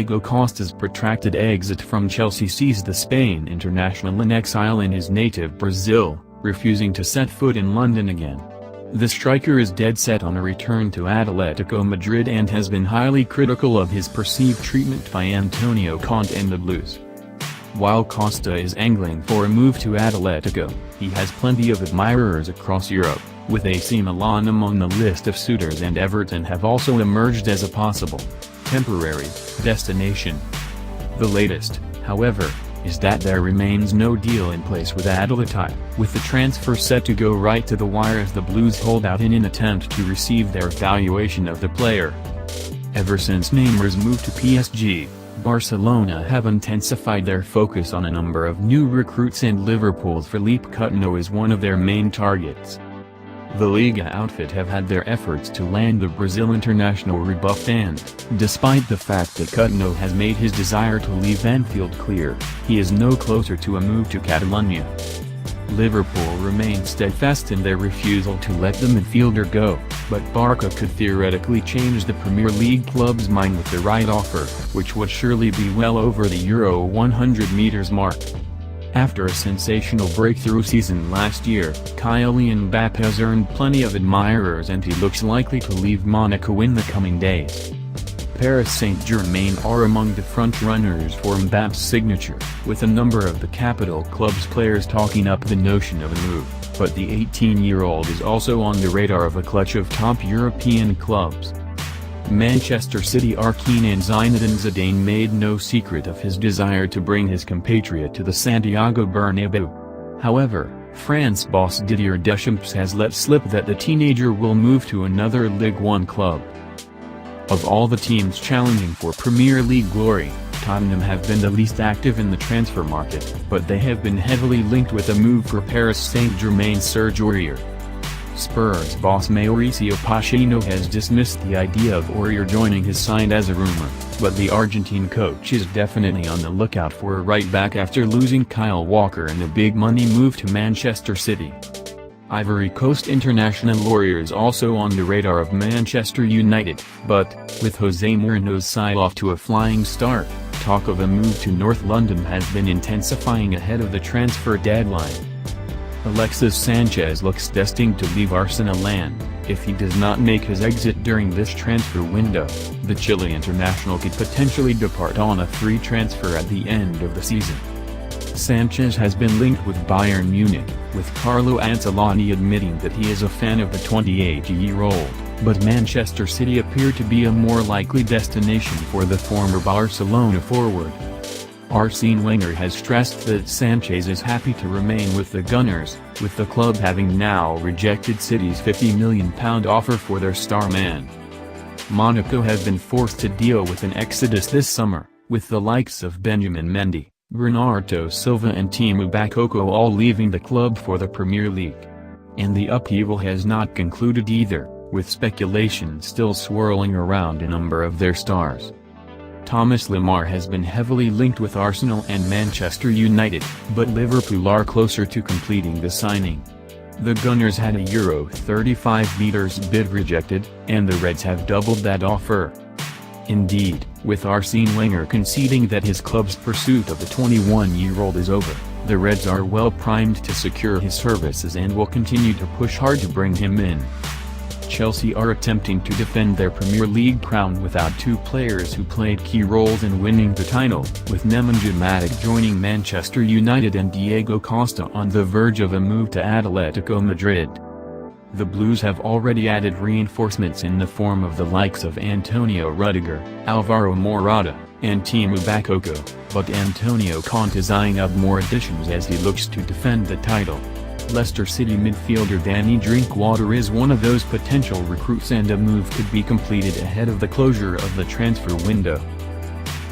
Diego Costa's protracted exit from Chelsea sees the Spain international in exile in his native Brazil, refusing to set foot in London again. The striker is dead set on a return to Atletico Madrid and has been highly critical of his perceived treatment by Antonio Conte and the Blues. While Costa is angling for a move to Atletico, he has plenty of admirers across Europe, with AC Milan among the list of suitors, and Everton have also emerged as a possible, temporary, destination. The latest, however, is that there remains no deal in place with Atleti, with the transfer set to go right to the wire as the Blues hold out in an attempt to receive their valuation of the player. Ever since Neymar's move to PSG, Barcelona have intensified their focus on a number of new recruits, and Liverpool's Philippe Coutinho is one of their main targets. The Liga outfit have had their efforts to land the Brazil international rebuffed, and, despite the fact that Coutinho has made his desire to leave Anfield clear, he is no closer to a move to Catalonia. Liverpool remain steadfast in their refusal to let the midfielder go, but Barca could theoretically change the Premier League club's mind with the right offer, which would surely be well over the Euro 100 meters mark. After a sensational breakthrough season last year, Kylian Mbappé has earned plenty of admirers, and he looks likely to leave Monaco in the coming days. Paris Saint-Germain are among the front-runners for Mbappe's signature, with a number of the capital club's players talking up the notion of a move, but the 18-year-old is also on the radar of a clutch of top European clubs. Manchester City are keen, and Zinedine Zidane made no secret of his desire to bring his compatriot to the Santiago Bernabeu. However, France boss Didier Deschamps has let slip that the teenager will move to another Ligue 1 club. Of all the teams challenging for Premier League glory, Tottenham have been the least active in the transfer market, but they have been heavily linked with a move for Paris Saint-Germain's Serge Aurier. Spurs boss Mauricio Pochettino has dismissed the idea of Aurier joining his side as a rumor, but the Argentine coach is definitely on the lookout for a right-back after losing Kyle Walker in a big-money move to Manchester City. Ivory Coast international Aurier is also on the radar of Manchester United, but, with Jose Mourinho's side off to a flying start, talk of a move to North London has been intensifying ahead of the transfer deadline. Alexis Sanchez looks destined to leave Arsenal, and, if he does not make his exit during this transfer window, the Chile international could potentially depart on a free transfer at the end of the season. Sanchez has been linked with Bayern Munich, with Carlo Ancelotti admitting that he is a fan of the 28-year-old, but Manchester City appear to be a more likely destination for the former Barcelona forward. Arsene Wenger has stressed that Sanchez is happy to remain with the Gunners, with the club having now rejected City's £50 million offer for their star man. Monaco have been forced to deal with an exodus this summer, with the likes of Benjamin Mendy, Bernardo Silva and Timu Bakoko all leaving the club for the Premier League. And the upheaval has not concluded either, with speculation still swirling around a number of their stars. Thomas Lemar has been heavily linked with Arsenal and Manchester United, but Liverpool are closer to completing the signing. The Gunners had a Euro 35 meters bid rejected, and the Reds have doubled that offer. Indeed, with Arsene Wenger conceding that his club's pursuit of the 21-year-old is over, the Reds are well primed to secure his services and will continue to push hard to bring him in. Chelsea are attempting to defend their Premier League crown without two players who played key roles in winning the title, with Nemanja Matic joining Manchester United and Diego Costa on the verge of a move to Atletico Madrid. The Blues have already added reinforcements in the form of the likes of Antonio Rudiger, Alvaro Morata, and Timu Bakoko, but Antonio Conte is eyeing up more additions as he looks to defend the title. Leicester City midfielder Danny Drinkwater is one of those potential recruits, and a move could be completed ahead of the closure of the transfer window.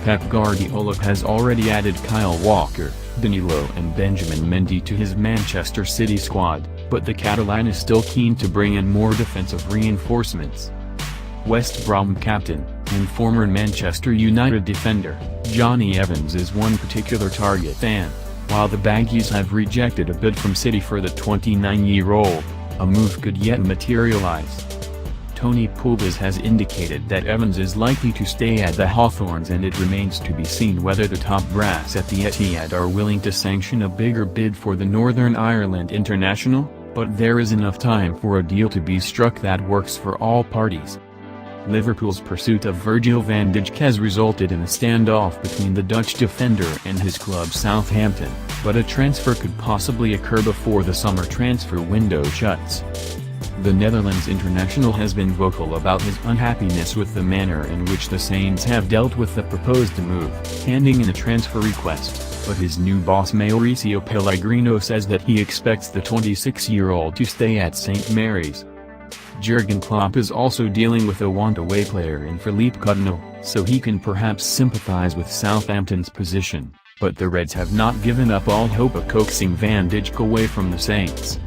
Pep Guardiola has already added Kyle Walker, Danilo and Benjamin Mendy to his Manchester City squad, but the Catalan is still keen to bring in more defensive reinforcements. West Brom captain, and former Manchester United defender, Johnny Evans is one particular target, and, while the Baggies have rejected a bid from City for the 29-year-old, a move could yet materialize. Tony Pulis has indicated that Evans is likely to stay at the Hawthorns, and it remains to be seen whether the top brass at the Etihad are willing to sanction a bigger bid for the Northern Ireland international, but there is enough time for a deal to be struck that works for all parties. Liverpool's pursuit of Virgil van Dijk has resulted in a standoff between the Dutch defender and his club Southampton, but a transfer could possibly occur before the summer transfer window shuts. The Netherlands international has been vocal about his unhappiness with the manner in which the Saints have dealt with the proposed move, handing in a transfer request, but his new boss Mauricio Pellegrino says that he expects the 26-year-old to stay at St Mary's. Jurgen Klopp is also dealing with a want-away player in Philippe Coutinho, so he can perhaps sympathize with Southampton's position, but the Reds have not given up all hope of coaxing Van Dijk away from the Saints.